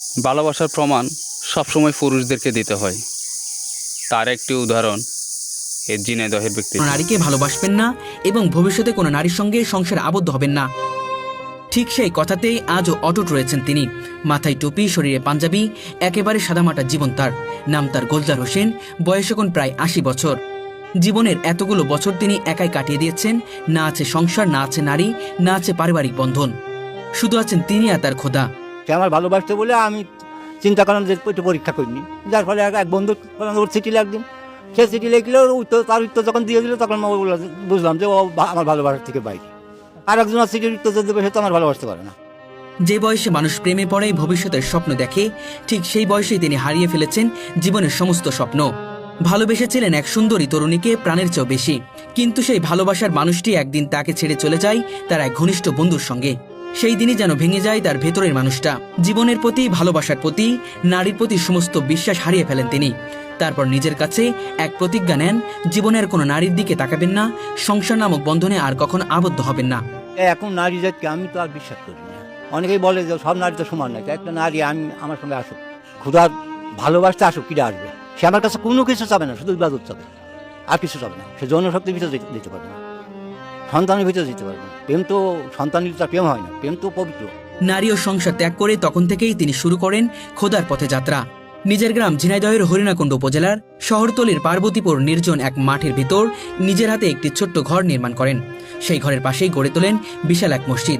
ভালোবাসার প্রমাণ সবসময় পুরুষদেরকে দিতে হয়। তার একটি উদাহরণ এই ঝিনাইদহের ব্যক্তি। নারীকে ভালোবাসবেন না এবং ভবিষ্যতে কোনো নারীর সঙ্গে সংসারে আবদ্ধ হবেন না, ঠিক সেই কথাতেই আজও অটুট রয়েছেন তিনি। মাথায় টুপি, শরীরে পাঞ্জাবি, একেবারে সাদামাটা জীবন তার। নাম তার গোলজার হোসেন, বয়স এখন প্রায় ৮০ বছর। জীবনের এতগুলো বছর তিনি একাই কাটিয়ে দিয়েছেন। না আছে সংসার, না আছে নারী, না আছে পারিবারিক বন্ধন, শুধু আছেন তিনি আর তার খোদা। সে আমার ভালোবাসতে বলে আমি চিন্তা করলাম যে একটু পরীক্ষা করিনি, যার ফলে এক বন্ধু ওর চিঠি লাগদিন, সে চিঠি লিখলে তার উত্তর যখন দিয়ে দিল তখন বুঝলাম যে ও আমার ভালোবাসার থেকে বাইরে। আর একজন চিঠির উত্তর দেবে, সে তো আমার ভালোবাসতে পারে না। যে বয়সে মানুষ প্রেমে পড়ে, ভবিষ্যতের স্বপ্ন দেখে, ঠিক সেই বয়সেই তিনি হারিয়ে ফেলেছেন জীবনের সমস্ত স্বপ্ন। ভালোবেসেছিলেন এক সুন্দরী তরুণীকে প্রাণের চেয়েও বেশি, কিন্তু সেই ভালোবাসার মানুষটি একদিন তাকে ছেড়ে চলে যায় তার এক ঘনিষ্ঠ বন্ধুর সঙ্গে। সেই দিনই যেন ভেঙে যায় তার ভেতরের মানুষটা। জীবনের প্রতি, ভালোবাসার প্রতি, নারীর প্রতি সমস্ত বিশ্বাস হারিয়ে ফেলেন তিনি। তারপর নিজের কাছে এক প্রতিজ্ঞা নেন, জীবনের কোনো নারীর দিকে তাকাবেন না, সংসার নামক বন্ধনে আর কখনো আবদ্ধ হবেন না। এখন নারী জাতকে আমি তো আর বিশ্বাস করি না। অনেকেই বলে যে সব নারী তো সমান নয়, একটা নারী আমি আমার সঙ্গে আসুক, ক্ষুধার ভালোবাসতে আসুক, কিরা আসবে, সে আমার কাছে কোনো কিছু চাবে না, শুধু ইবাদত চাবে, আর কিছু চাবে না। সে যৌনশক্তির ভিতরে দিতে পারবে না, সন্তানের ভিতরে দিতে পারবে না। প্রেম তো সন্তানের তার প্রেম হয় না, প্রেম তো পবিত্র। নারী ও সংসার ত্যাগ করে তখন থেকেই তিনি শুরু করেন খোদার পথে যাত্রা। নিজের গ্রাম ঝিনাইদহের হরিণাকুণ্ড উপজেলার শহরতলির পার্বতীপুর নির্জন এক মাঠের ভিতর নিজের হাতে একটি ছোট্ট ঘর নির্মাণ করেন। সেই ঘরের পাশেই গড়ে তোলেন বিশাল এক মসজিদ।